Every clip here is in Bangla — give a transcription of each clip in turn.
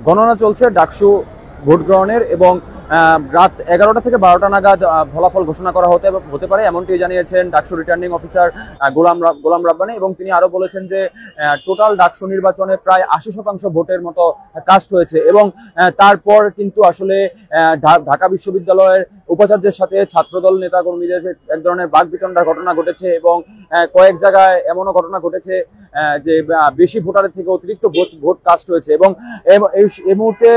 গণনা চলছে ডাকসু ভোট গ্রহণের এবং রাত 11টা থেকে 12টা নাগাদ ফলাফল ঘোষণা করা হতে পারে, এমনটি জানিয়েছেন ডাকসু রিটার্নিং অফিসার গোলাম রাব্বানী। এবং তিনি আরো বলেছেন যে টোটাল ডাকসু নির্বাচনে প্রায় 80% ভোটের মতো কাস্ট হয়েছে এবং তারপর কিন্তু আসলে ঢাকা বিশ্ববিদ্যালয়ের উপাচার্যের সাথে ছাত্রদল নেতাকর্মীদের এক ধরনের বাকবিতণ্ডার ঘটনা ঘটেছে এবং কয়েক জায়গায় এমনও ঘটনা ঘটেছে যে বেশি ভোটারের থেকে অতিরিক্ত ভোট কাস্ট হয়েছে। এবং এই মুহূর্তে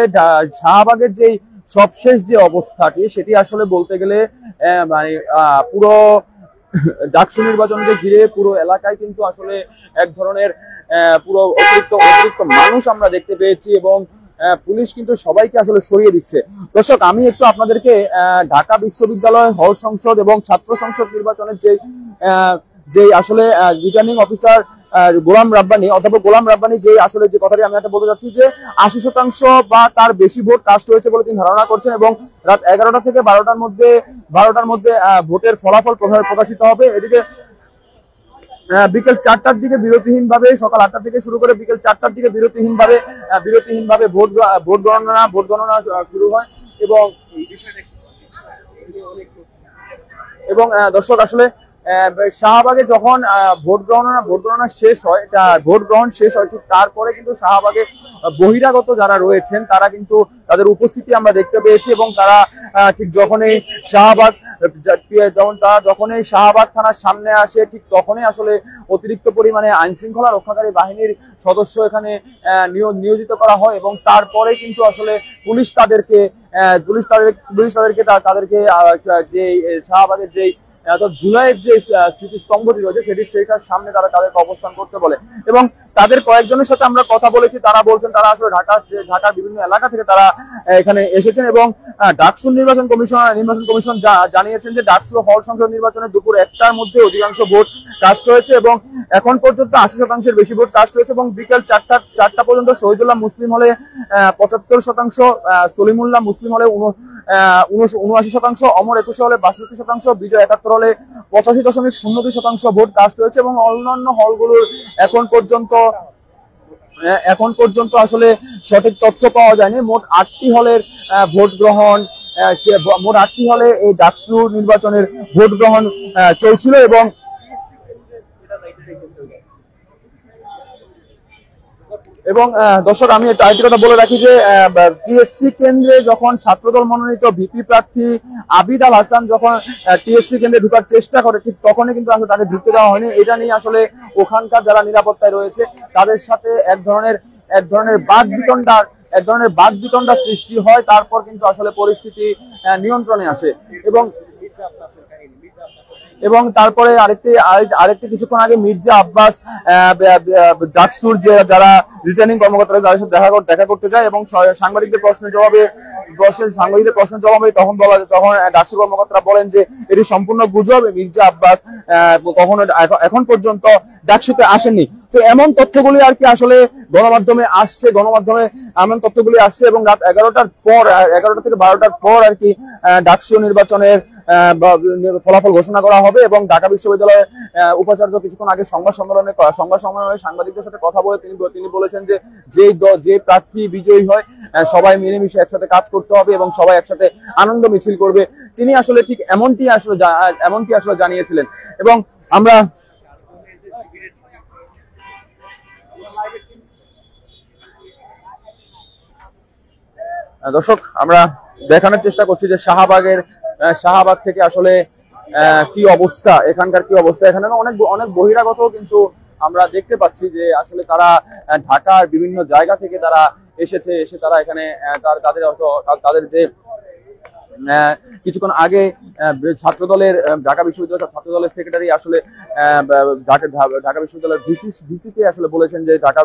শাহবাগের যেই সবশেষ যে অবস্থাটি সেটি আসলে বলতে গেলে মানে পুরো ডাকসু নির্বাচনকে ঘিরে পুরো এলাকায় কিন্তু আসলে এক ধরনের পুরো অতিরিক্ত মানুষ আমরা দেখতে পেয়েছি এবং পুলিশ কিন্তু সবাইকে আসলে সরিয়ে দিচ্ছে। দর্শক, আমি একটু আপনাদেরকে ঢাকা বিশ্ববিদ্যালয় হল সংসদ এবং ছাত্র সংসদ নির্বাচনের যে আসলে রিটার্নিং অফিসার অধ্যাপক গোলাম রাব্বানী যে আসলে যে কথাটি আমি একটা বলতে চাচ্ছি যে 80% বা তার বেশি ভোট কাস্ট হয়েছে বলে তিনি ধারণা করছেন এবং রাত 11টা থেকে 12টার মধ্যে ভোটের ফলাফল প্রকাশিত হবে। এদিকে বিকেল 4টার দিকে বিরতিহীনভাবে, সকাল 8টা থেকে শুরু করে বিকেল 4টার দিকে বিরতিহীনভাবে ভোট গণনা শুরু হয় এবং দর্শক আসলে শাহবাগে যখন ভোট গণনা শেষ হয়, ভোট গ্রহণ শেষ হয়, ঠিক তারপরে কিন্তু শাহবাগে বহিরাগত যারা রয়েছেন তারা কিন্তু তাদের উপস্থিতি আমরা দেখতে পেয়েছি এবং তারা ঠিক যখনই শাহবাগ থানার সামনে আসে ঠিক তখনই আসলে অতিরিক্ত পরিমাণে আইন শৃঙ্খলা রক্ষাকারী বাহিনীর সদস্য এখানে নিয়োজিত করা হয় এবং তারপরে কিন্তু আসলে পুলিশ তাদেরকে যে শাহবাগের যে জুলাইয়ের যে স্মৃতিস্তম্ভটি রয়েছে সেটার সামনে তাদেরকে অবস্থান করতে বলে এবং তাদের কয়েকজনের সাথে আমরা কথা বলেছি। তারা বলছেন তারা আসলে ঢাকার বিভিন্ন এলাকা থেকে তারা এখানে এসেছেন এবং ডাকসু নির্বাচন কমিশন জানিয়েছেন যে ডাকসু হল সংসদ নির্বাচনে দুপুর 1টার মধ্যে অধিকাংশ ভোট কাস্ট হয়েছে এবং এখন পর্যন্ত 80%-এর বেশি ভোট কাস্ট হয়েছে এবং বিকেল 4টা পর্যন্ত শহীদুল্লাহ মুসলিম হলে 75%, সলিমুল্লাহ মুসলিম হলে 79%, অমর 21 হলে 62%, বিজয় 71 হলে 85.02% ভোট কাস্ট হয়েছে এবং অন্যান্য হলগুলোর এখন পর্যন্ত আসলে সঠিক তথ্য পাওয়া যায়নি। মোট 8টি হলের ভোট গ্রহণ মোট 8টি হলে এই ডাকসু নির্বাচনের ভোট গ্রহণ চলছিল এবং দর্শক, আমি আরেকটি কথা বলে রাখি যে টিএসসি কেন্দ্রে যখন ছাত্রদল মনোনীত ভিপি প্রার্থী আবিদ আল হাসান যখন টিএসসি কেন্দ্রে ঢোকার চেষ্টা করে ঠিক তখনই কিন্তু আসলে তাকে ঢুকতে দেওয়া হয়নি। এটা নিয়ে আসলে ওখানকার যারা নিরাপত্তায় রয়েছে তাদের সাথে এক ধরনের বাকবিতণ্ডার সৃষ্টি হয়। তারপর কিন্তু আসলে পরিস্থিতি নিয়ন্ত্রণে আসে এবং তারপরে আরেকটি কিছুক্ষণ আগে মির্জা আব্বাস ডাকসুর যারা রিটার্নিং কর্মকর্তারা যাদের সাথে দেখা করতে যায় এবং সাংবাদিকদের প্রশ্নের জবাবে তখন ডাকসুর কর্মকর্তারা বলেন যে এটি সম্পূর্ণ গুজব। মির্জা আব্বাস কখনো এখন পর্যন্ত ডাকসুতে আসেননি। তো এমন তথ্যগুলি আর কি আসলে গণমাধ্যমে এমন তথ্যগুলি আসছে এবং রাত 11টা থেকে 12টার পর আর কি ডাকসু নির্বাচনের ফলাফল ঘোষণা করা হবে এবং ঢাকা বিশ্ববিদ্যালয়ের উপাচার্য কিছুক্ষণ আগে সংবাদ সম্মেলনে সাংবাদিকদের সাথে কথা বলে তিনি বলেছেন যে প্রার্থী বিজয়ী হয় সবাই মিলেমিশে একসাথে কাজ করতে হবে এবং সবাই একসাথে আনন্দ মিছিল করবে। তিনি আসলে ঠিক এমনটি আসলে জানিয়েছিলেন এবং আমরা দর্শক আমরা দেখানোর চেষ্টা করছি যে শাহবাগ থেকে আসলে কি অবস্থা, এখানকার কি অবস্থা। এখানে অনেক বহিরাগত কিন্তু আমরা দেখতে পাচ্ছি যে আসলে তারা ঢাকার বিভিন্ন জায়গা থেকে তারা এসে তারা এখানে তাদের যে কিছুক্ষণ আগে ঢাকা বিশ্ববিদ্যালয়ের ছাত্রদলের সেক্রেটারি আসলে ঢাকা বিশ্ববিদ্যালয়ের ভিসিকে আসলে বলেছেন যে ঢাকা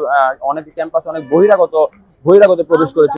অনেক ক্যাম্পাসে অনেক বহিরাগত প্রবেশ করেছে।